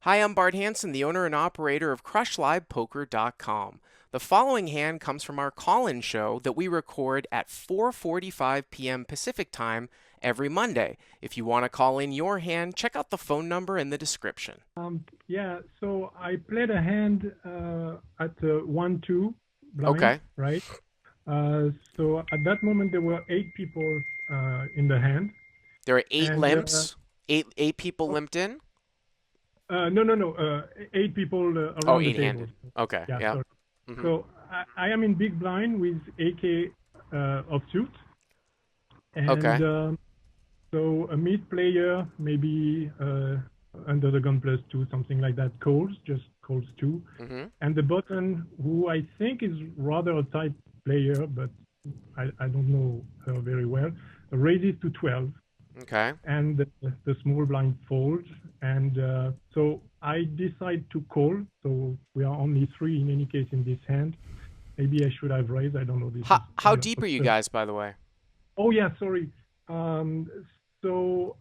Hi, I'm Bart Hanson, the owner and operator of CrushLivePoker.com. The following hand comes from our call-in show that we record at 4:45 p.m. Pacific Time every Monday. If you want to call in your hand, check out the phone number in the description. Yeah, so I played a hand at 1-2 blind, Okay. right? So at that moment there were 8 people in the hand, There are eight and limps, eight people oh, limped in. no, 8 people Oh, around the table. eight-handed. Okay. Yeah, Yeah. sorry. hmm So I am in big blind with AK of suit, and Okay. so a mid player, maybe under the gun +2, something like that, just calls 2. hmm And the button, who I think is rather a tight player, but I don't know her very well, raises to 12, Okay. and the small blind folds. And so I decide to call. So we are only 3 in any case in this hand. Maybe I should have raised. I don't know. This How is how kind of deep are you absurd. guys, by the way? Oh yeah, sorry. Um, so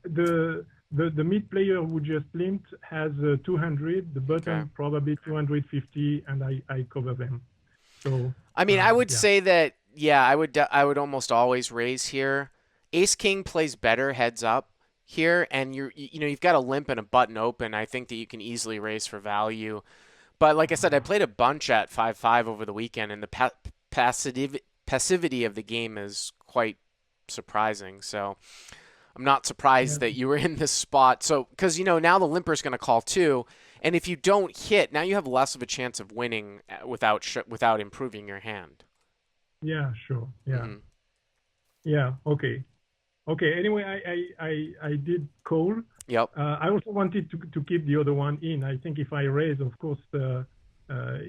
the the mid player who just limped has 200. The Okay. button probably 250, and I cover them. So I mean, I would yeah, say that yeah, I would almost always raise here. Ace King plays better heads up here, and you've got a limp and a button open. I think that you can easily raise for value. But like I said, I played a bunch at 5-5 over the weekend, and the passivity of the game is quite surprising. So I'm not yeah, surprised that you were in this spot. So because now the limper's going to call too, and if you don't hit, now you have less of a chance of winning without improving your hand. yeah, sure, yeah, hmm yeah. Okay, okay. Anyway, I did call. Yep. I also wanted to keep the other one in. I think if I raise, of course,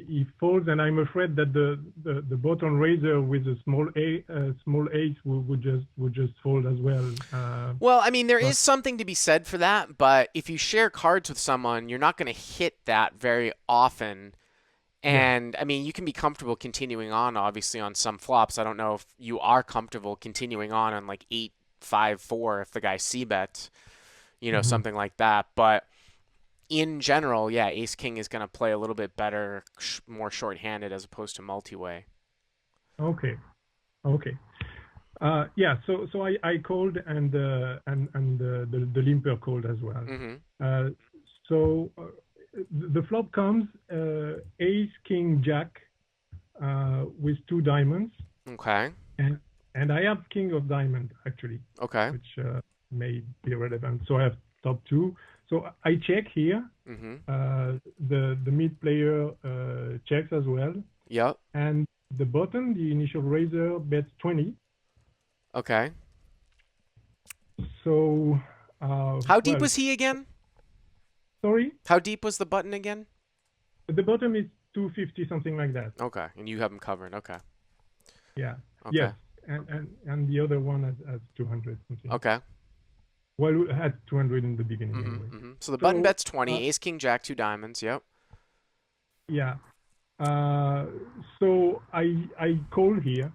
he folds, and I'm afraid that the button raiser with a small ace would just fold as well. Well, I mean, there But is something to be said for that, but if you share cards with someone, you're not going to hit that very often. yeah, And I mean, you can be comfortable continuing on, obviously, on some flops. I don't know if you are comfortable continuing on like 8-5-4 if the guy c bet, hmm, something like that. But in general, yeah, Ace King is going to play a little bit better, more short-handed as opposed to multi-way. okay, okay. Yeah, so I called, and the limper called as well. hmm Uh, so the flop comes ace king jack with 2 diamonds, Okay. and I have king of diamond actually, Okay. which may be relevant. So I have top 2. So I check here. hmm The mid player checks as well, Yep. and the bottom, the initial raiser, bets 20. Okay. So, How deep well, was he again? sorry, How deep was the button again? the bottom is 250, something like that. Okay, and you have him covered. Okay. Yeah, yes, Okay. and the other one has 200 something. Okay. Well, we had 200 in the beginning anyway. So the button So, bet's 20, ace, king, jack, 2 diamonds. Yep. yeah, uh, so I call here.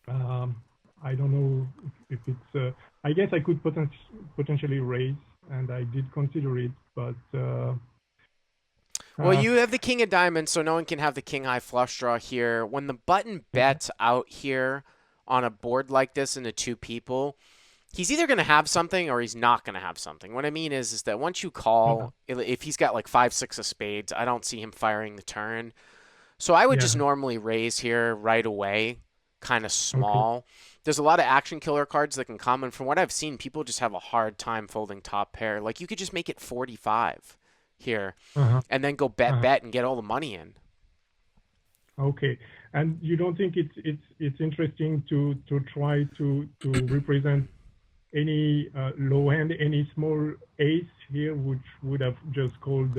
Um, I don't know if it's. I guess I could potentially raise, and I did consider it, but Well, uh, you have the king of diamonds, so no one can have the king high flush draw here. When the button yeah, bets out here on a board like this into two people, he's either going to have something or he's not going to have something. What I mean is that once you yeah, call, if he's got like 5-6 of spades, I don't see him firing the turn. So I would just yeah. normally raise here right away, kind of Okay, small. There's a lot of action killer cards that can come, and from what I've seen, people just have a hard time folding top pair. Like you could just make it 45 here, uh-huh, and then go bet uh-huh. bet and get all the money in. Okay. And you don't think it's interesting to try to represent any low hand, any small ace here, which would have just called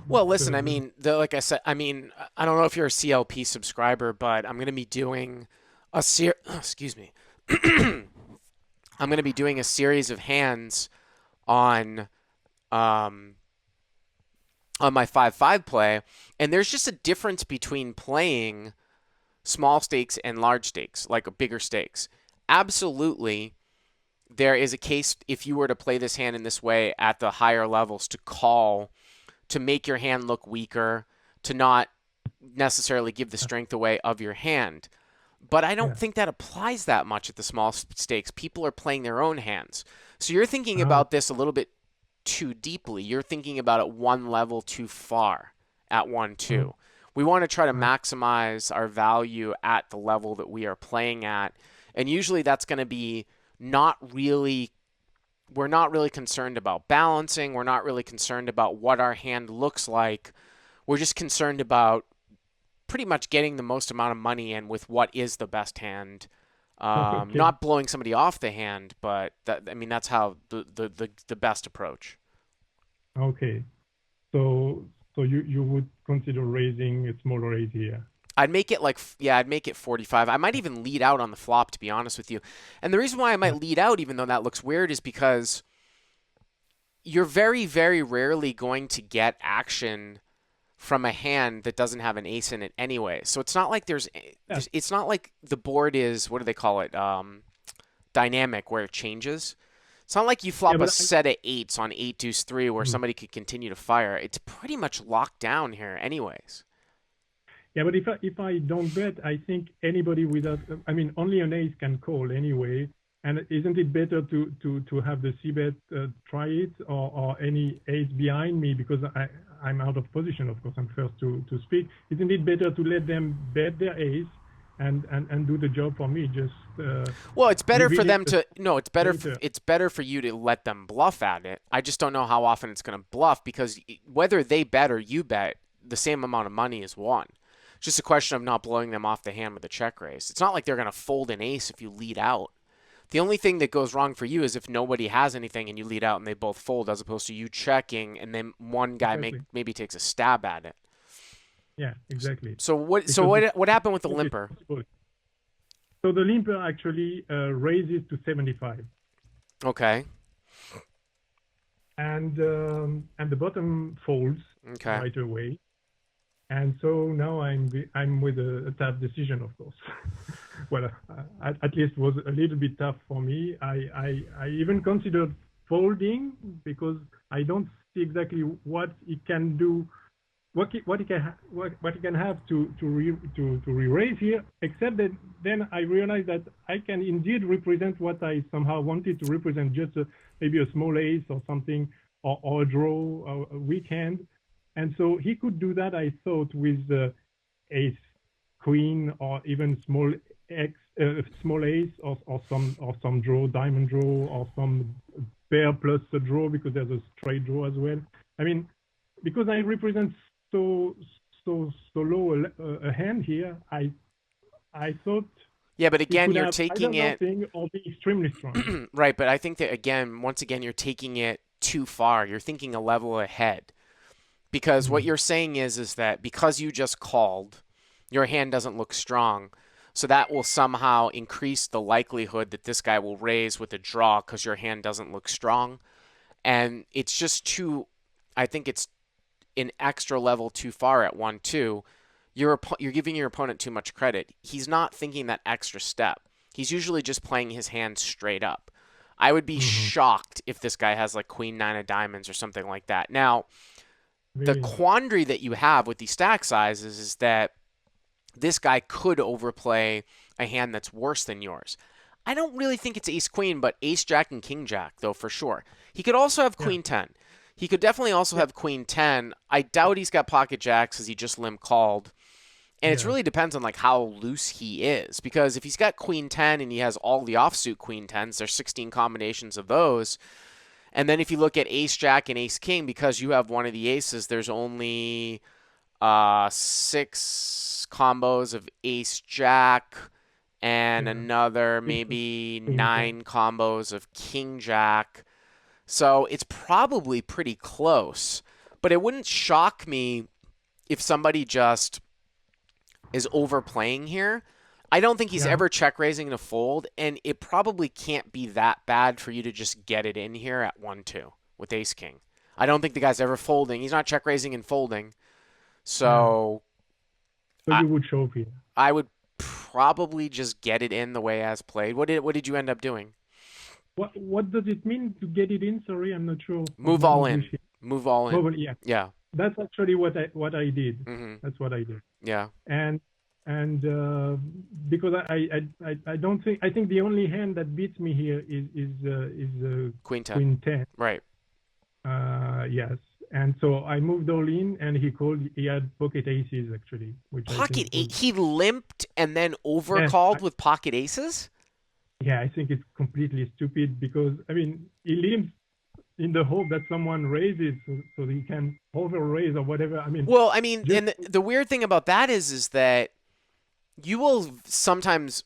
Well, listen, I the mean, like I said, I mean, I don't know if you're a CLP subscriber, but I'm gonna be doing a excuse me. I'm gonna be doing a series of hands on um on my 5-5 play, and there's just a difference between playing small stakes and large stakes, like bigger stakes. Absolutely, there is a case if you were to play this hand in this way at the higher levels to call to make your hand look weaker, to not necessarily give the strength away of your hand. But I don't Yeah. think that applies that much at the small stakes. People are playing their own hands. So you're thinking Ah, about this a little bit too deeply. You're thinking about it one level too far at 1-2. mm, We want to try to right. maximize our value at the level that we are playing at. And usually that's going to be not really, we're not really concerned about balancing. We're not really concerned about what our hand looks like. We're just concerned about pretty much getting the most amount of money in with what is the best hand. Okay. Not blowing somebody off the hand, but that, I mean that's how the best approach. Okay. So you would consider raising a smaller raise here. I'd make it like yeah, I'd make it 45. I might even lead out on the flop to be honest with you. And the reason why I Yeah. might lead out even though that looks weird is because you're very rarely going to get action from a hand that doesn't have an ace in it anyway. So it's not like Yeah. it's not like the board is what do they call it? Dynamic where it changes. It's not like you Yeah, flop a but set of eights on 8 deuce 3 where mm. somebody could continue to fire. It's pretty much locked down here anyways. Yeah, but if I don't bet, I think anybody without, I mean, only an ace can call anyway. And isn't it better to have the C bet try it, or any ace behind me, because I'm out of position, of course, I'm first to speak. Isn't it better to let them bet their ace and do the job for me, just Well, it's better for reveal it them to no, later? it's better for you to let them bluff at it. I just don't know how often it's going to bluff because whether they bet or you bet, the same amount of money is won. It's just a question of not blowing them off the hand with a check raise. It's not like they're going to fold an ace if you lead out. The only thing that goes wrong for you is if nobody has anything and you lead out and they both fold, as opposed to you checking and then one guy Exactly. maybe takes a stab at it. Yeah, exactly. So what? So Because the what happened with the fold is limper? possible. So the limper actually raises to 75. Okay. And the bottom folds Okay. right away. And so now I'm with a tough decision, of course. Well, at least was a little bit tough for me. I even considered folding because I don't see exactly what it can do, what it can have to re-raise here. Except that then I realized that I can indeed represent what I somehow wanted to represent, just maybe a small ace or something, or a draw, or a weak hand. And so he could do that, I thought, with ace queen, or even small ace, or some draw, diamond draw, or some pair plus a draw, because there's a straight draw as well. I mean, because I represent so low a hand here, I thought Yeah, but he again, could you're have either taking it nothing or be extremely strong. right. But I think that again, once again, you're taking it too far. You're thinking a level ahead because what Mm. you're saying is that because you just called, your hand doesn't look strong. So that will somehow increase the likelihood that this guy will raise with a draw because your hand doesn't look strong. And it's just too, I think it's an extra level too far at 1-2. You're giving your opponent too much credit. He's not thinking that extra step. He's usually just playing his hand straight up. I would be Mm-hmm. shocked if this guy has like queen nine of diamonds or something like that. Now, the Really? quandary that you have with these stack sizes is that this guy could overplay a hand that's worse than yours. I don't really think it's ace queen, but ace jack and king jack, though, for sure. He could also have Yeah. queen 10. He could definitely also Yeah. have queen 10. I doubt he's got pocket jacks because he just limp called. And it Yeah. really depends on like how loose he is. Because if he's got queen 10 and he has all the offsuit queen 10s, there's 16 combinations of those. And then if you look at ace jack and ace king, because you have one of the aces, there's only six combos of ace jack and Yeah. another Six of maybe queen jack. nine combos of king jack. So it's probably pretty close. But it wouldn't shock me if somebody just is overplaying here. I don't think he's Yeah. ever check raising to fold, and it probably can't be that bad for you to just get it in here at 1-2 with ace king. I don't think the guy's ever folding. He's not check raising and folding. Yeah. So So I you would show here. I would probably just get it in the way as played. What did you end up doing? What does it mean to get it in? Sorry, I'm not sure of Move my all English in. here. Move all in. Mobile, yeah. Yeah. That's actually what I did. Hmm. That's what I did. Yeah. And because I don't think I think the only hand that beats me here is Queen 10. Queen 10. Right. Yes. And so I moved all in, and he had pocket aces actually, which I think Pocket was eight. He limped and then yes. overcalled with pocket aces? Yeah, I think it's completely stupid because I mean he limps in the hope that someone raises so he can over raise or whatever. I mean, Well, I mean, just and the weird thing about that is that you will sometimes,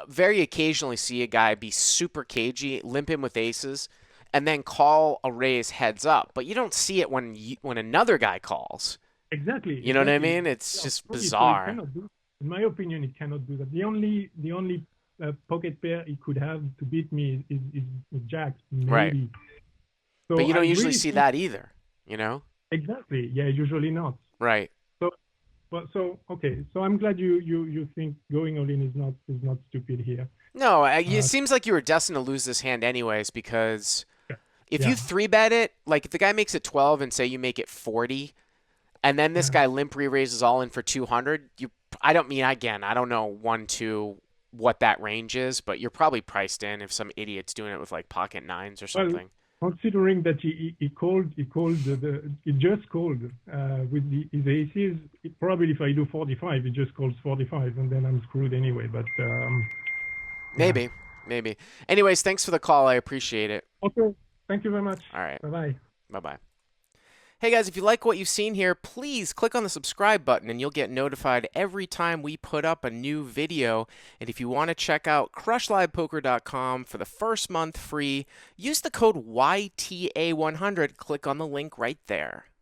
very occasionally, see a guy be super cagey, limp in with aces, and then call a raise heads up. But you don't see it when another guy calls. exactly, You know what I exactly. mean? It's Yeah, just absolutely. So it bizarre. cannot do. In my opinion, it cannot do that. The only pocket pair he could have to beat me is jacks, Right. maybe. But So you I don't usually really see think that either. You know? exactly. Yeah, usually not. Right. So, but so okay. So I'm glad you think going all in is not stupid here. No, it Uh, seems like you were destined to lose this hand anyways because if you yeah, three bet it, like if the guy makes it 12 and say you make it 40, and then this yeah. guy limp re-raises all in for 200, I don't mean, again, I don't know 1-2 what that range is, but you're probably priced in if some idiot's doing it with like pocket nines or Well, something. considering that he just called with his aces, probably if I do 45, he just calls 45, and then I'm screwed anyway. But yeah. Maybe, maybe. Anyways, thanks for the call. I appreciate it. Okay. Thank you very much. All right. Bye bye. Bye-bye. Hey guys, if you like what you've seen here, please click on the subscribe button and you'll get notified every time we put up a new video. And if you want to check out CrushLivePoker.com for the first month free, use the code YTA100. Click on the link right there.